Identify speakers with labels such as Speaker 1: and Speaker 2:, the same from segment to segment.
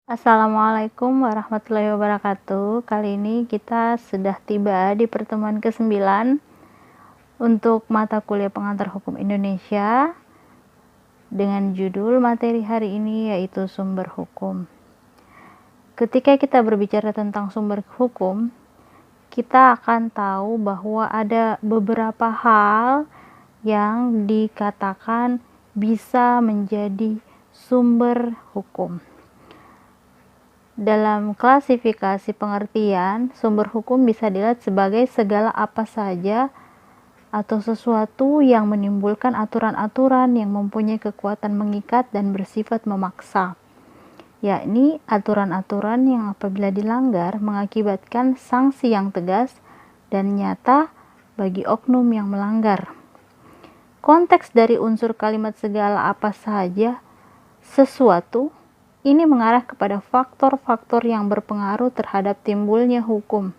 Speaker 1: Assalamualaikum warahmatullahi wabarakatuh. Kali ini kita sudah tiba di pertemuan ke-9 untuk mata kuliah pengantar hukum Indonesia dengan judul materi hari ini yaitu sumber hukum. Ketika kita berbicara tentang sumber hukum, kita akan tahu bahwa ada beberapa hal yang dikatakan bisa menjadi sumber hukum. Dalam klasifikasi pengertian, sumber hukum bisa dilihat sebagai segala apa saja atau sesuatu yang menimbulkan aturan-aturan yang mempunyai kekuatan mengikat dan bersifat memaksa, yakni aturan-aturan yang apabila dilanggar mengakibatkan sanksi yang tegas dan nyata bagi oknum yang melanggar. Konteks dari unsur kalimat segala apa saja sesuatu ini mengarah kepada faktor-faktor yang berpengaruh terhadap timbulnya hukum.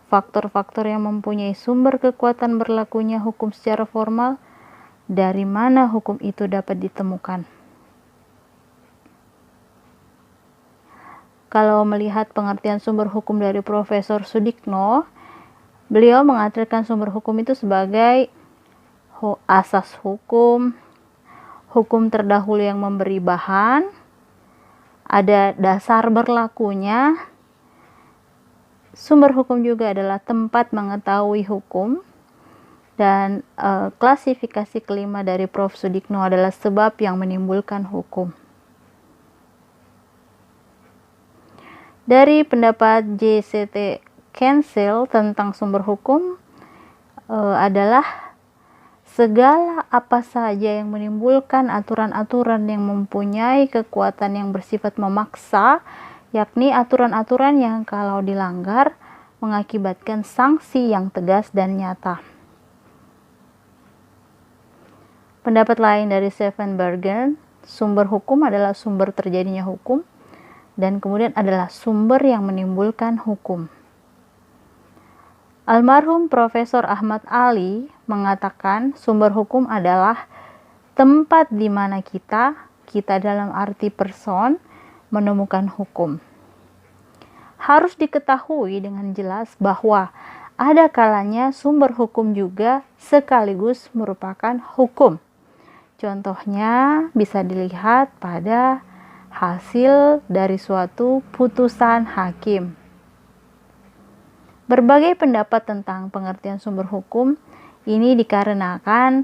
Speaker 1: Faktor-faktor yang mempunyai sumber kekuatan berlakunya hukum secara formal, dari mana hukum itu dapat ditemukan. Kalau melihat pengertian sumber hukum dari Profesor Sudikno, beliau mengartikan sumber hukum itu sebagai asas hukum, hukum terdahulu yang memberi bahan, ada dasar berlakunya. Sumber hukum juga adalah tempat mengetahui hukum. Dan klasifikasi kelima dari Prof. Sudikno adalah sebab yang menimbulkan hukum. Dari pendapat JCT Cancel tentang sumber hukum adalah segala apa saja yang menimbulkan aturan-aturan yang mempunyai kekuatan yang bersifat memaksa, yakni aturan-aturan yang kalau dilanggar mengakibatkan sanksi yang tegas dan nyata. Pendapat lain dari Stephen Bergen, sumber hukum adalah sumber terjadinya hukum, dan kemudian adalah sumber yang menimbulkan hukum. Almarhum Profesor Ahmad Ali mengatakan sumber hukum adalah tempat di mana kita dalam arti person menemukan hukum. Harus diketahui dengan jelas bahwa ada kalanya sumber hukum juga sekaligus merupakan hukum. Contohnya bisa dilihat pada hasil dari suatu putusan hakim. Berbagai pendapat tentang pengertian sumber hukum ini dikarenakan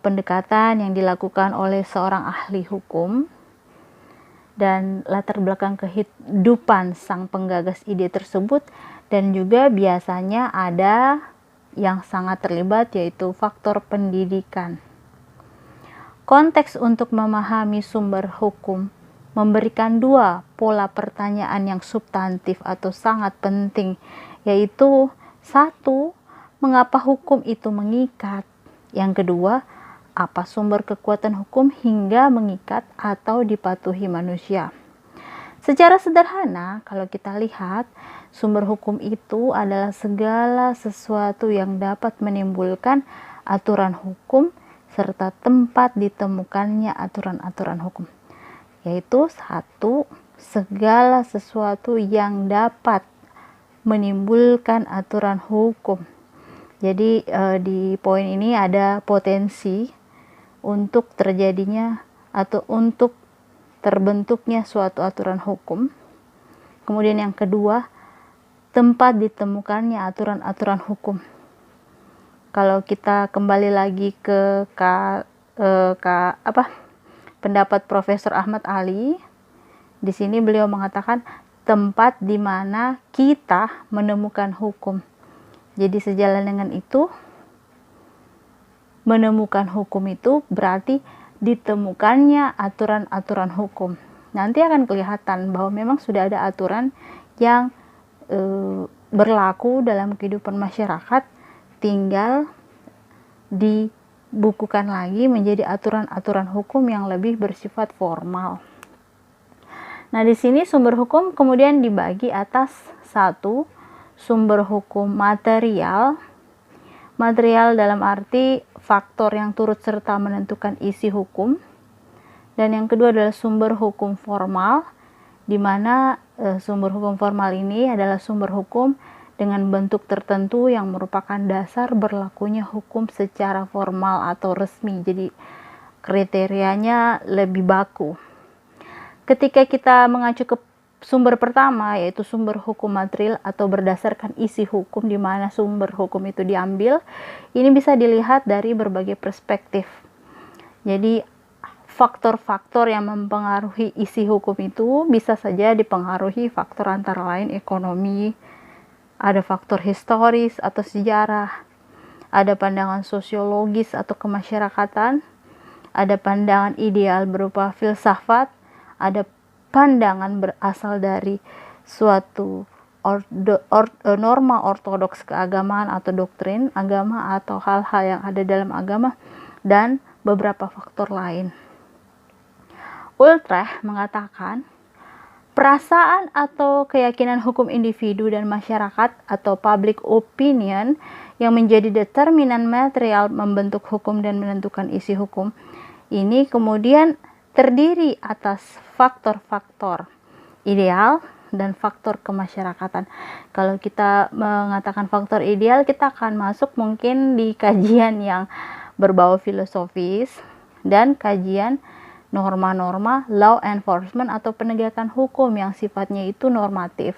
Speaker 1: pendekatan yang dilakukan oleh seorang ahli hukum dan latar belakang kehidupan sang penggagas ide tersebut, dan juga biasanya ada yang sangat terlibat yaitu faktor pendidikan. Konteks untuk memahami sumber hukum memberikan dua pola pertanyaan yang substantif atau sangat penting, yaitu satu, mengapa hukum itu mengikat? Yang kedua, apa sumber kekuatan hukum hingga mengikat atau dipatuhi manusia? Secara sederhana, kalau kita lihat, sumber hukum itu adalah segala sesuatu yang dapat menimbulkan aturan hukum serta tempat ditemukannya aturan-aturan hukum. Yaitu satu, segala sesuatu yang dapat menimbulkan aturan hukum. Jadi di poin ini ada potensi untuk terjadinya atau untuk terbentuknya suatu aturan hukum. Kemudian yang kedua, tempat ditemukannya aturan-aturan hukum. Kalau kita kembali lagi ke pendapat Profesor Ahmad Ali, di sini beliau mengatakan tempat di mana kita menemukan hukum. Jadi sejalan dengan itu, menemukan hukum itu berarti ditemukannya aturan-aturan hukum. Nanti akan kelihatan bahwa memang sudah ada aturan yang berlaku dalam kehidupan masyarakat, tinggal dibukukan lagi menjadi aturan-aturan hukum yang lebih bersifat formal. Nah, di sini sumber hukum kemudian dibagi atas satu, sumber hukum material. Material dalam arti faktor yang turut serta menentukan isi hukum. Dan yang kedua adalah sumber hukum formal, di mana sumber hukum formal ini adalah sumber hukum dengan bentuk tertentu yang merupakan dasar berlakunya hukum secara formal atau resmi. Jadi kriterianya lebih baku. Ketika kita mengacu ke sumber pertama, yaitu sumber hukum material atau berdasarkan isi hukum, di mana sumber hukum itu diambil, ini bisa dilihat dari berbagai perspektif. Jadi faktor-faktor yang mempengaruhi isi hukum itu bisa saja dipengaruhi faktor antara lain ekonomi, ada faktor historis atau sejarah, ada pandangan sosiologis atau kemasyarakatan, ada pandangan ideal berupa filsafat, ada pandangan berasal dari suatu norma ortodoks keagamaan atau doktrin agama atau hal-hal yang ada dalam agama, dan beberapa faktor lain. Utrecht mengatakan perasaan atau keyakinan hukum individu dan masyarakat atau public opinion yang menjadi determinan material membentuk hukum dan menentukan isi hukum ini kemudian terdiri atas faktor-faktor ideal dan faktor kemasyarakatan. Kalau kita mengatakan faktor ideal, kita akan masuk mungkin di kajian yang berbau filosofis dan kajian norma-norma law enforcement atau penegakan hukum yang sifatnya itu normatif.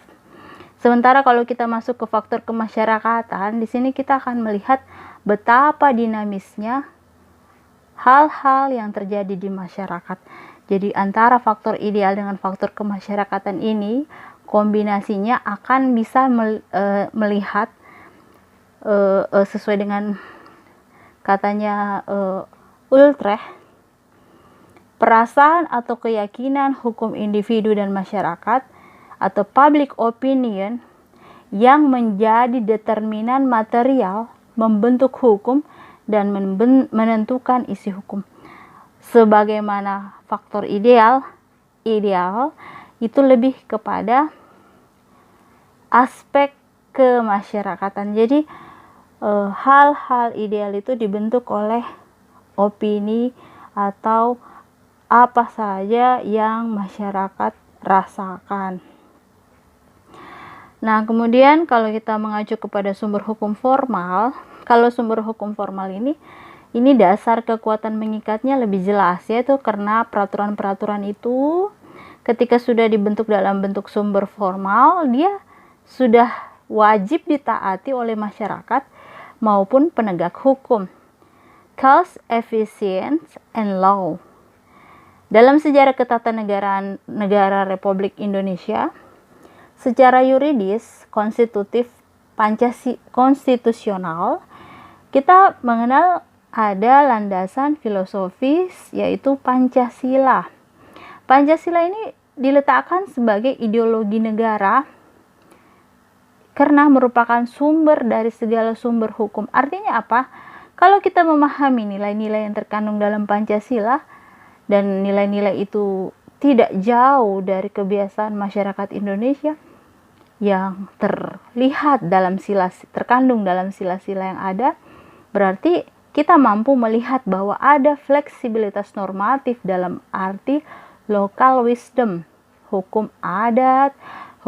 Speaker 1: Sementara kalau kita masuk ke faktor kemasyarakatan, di sini kita akan melihat betapa dinamisnya hal-hal yang terjadi di masyarakat. Jadi antara faktor ideal dengan faktor kemasyarakatan ini, kombinasinya akan bisa melihat sesuai dengan katanya Utrecht, perasaan atau keyakinan hukum individu dan masyarakat atau public opinion yang menjadi determinan material membentuk hukum dan menentukan isi hukum. Sebagaimana faktor ideal itu lebih kepada aspek kemasyarakatan. Jadi hal-hal ideal itu dibentuk oleh opini atau apa saja yang masyarakat rasakan. Nah, kemudian kalau kita mengacu kepada sumber hukum formal, kalau sumber hukum formal ini dasar kekuatan mengikatnya lebih jelas, yaitu karena peraturan-peraturan itu ketika sudah dibentuk dalam bentuk sumber formal, dia sudah wajib ditaati oleh masyarakat maupun penegak hukum. Cost, efficiency, and law. Dalam sejarah ketatanegaraan negara Republik Indonesia, secara yuridis, konstitusional, kita mengenal ada landasan filosofis yaitu Pancasila. Pancasila ini diletakkan sebagai ideologi negara karena merupakan sumber dari segala sumber hukum. Artinya apa? Kalau kita memahami nilai-nilai yang terkandung dalam Pancasila, dan nilai-nilai itu tidak jauh dari kebiasaan masyarakat Indonesia yang terkandung dalam sila-sila yang ada, berarti kita mampu melihat bahwa ada fleksibilitas normatif dalam arti local wisdom, hukum adat,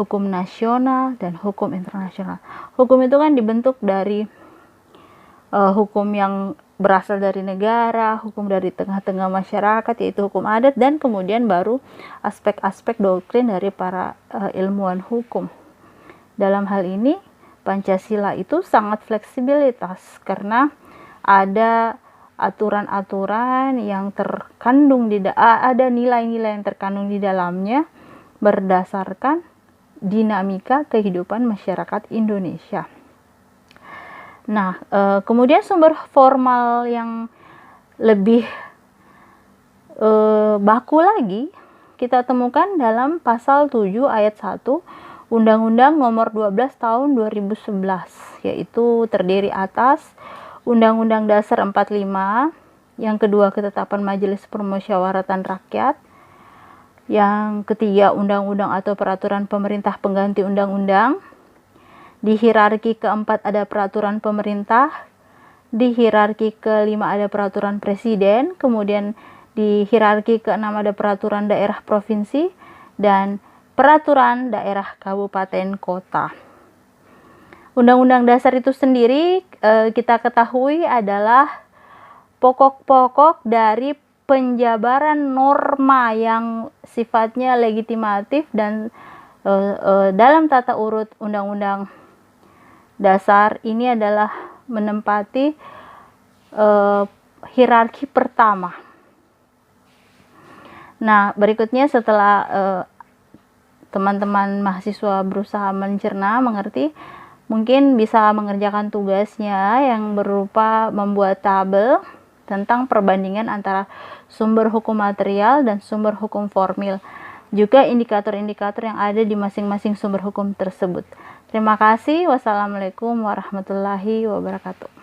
Speaker 1: hukum nasional, dan hukum internasional. Hukum itu kan dibentuk dari hukum yang berasal dari negara, hukum dari tengah-tengah masyarakat, yaitu hukum adat, dan kemudian baru aspek-aspek doktrin dari para ilmuwan hukum. Dalam hal ini, Pancasila itu sangat fleksibilitas karena ada aturan-aturan yang terkandung ada nilai-nilai yang terkandung di dalamnya berdasarkan dinamika kehidupan masyarakat Indonesia. Nah, kemudian sumber formal yang lebih baku lagi kita temukan dalam pasal 7 ayat 1 Undang-Undang Nomor 12 Tahun 2011, yaitu terdiri atas Undang-Undang Dasar 45, yang kedua ketetapan Majelis Permusyawaratan Rakyat, yang ketiga undang-undang atau peraturan pemerintah pengganti undang-undang. Di hierarki keempat ada peraturan pemerintah, di hierarki kelima ada peraturan presiden, kemudian di hierarki keenam ada peraturan daerah provinsi, dan peraturan daerah kabupaten kota. Undang-Undang Dasar itu sendiri kita ketahui adalah pokok-pokok dari penjabaran norma yang sifatnya legitimatif dan dalam tata urut Undang-Undang Dasar ini adalah menempati hierarki pertama. Nah, berikutnya setelah teman-teman mahasiswa berusaha mencerna, mengerti, mungkin bisa mengerjakan tugasnya yang berupa membuat tabel tentang perbandingan antara sumber hukum material dan sumber hukum formil, juga indikator-indikator yang ada di masing-masing sumber hukum tersebut. Terima kasih. Wassalamualaikum warahmatullahi wabarakatuh.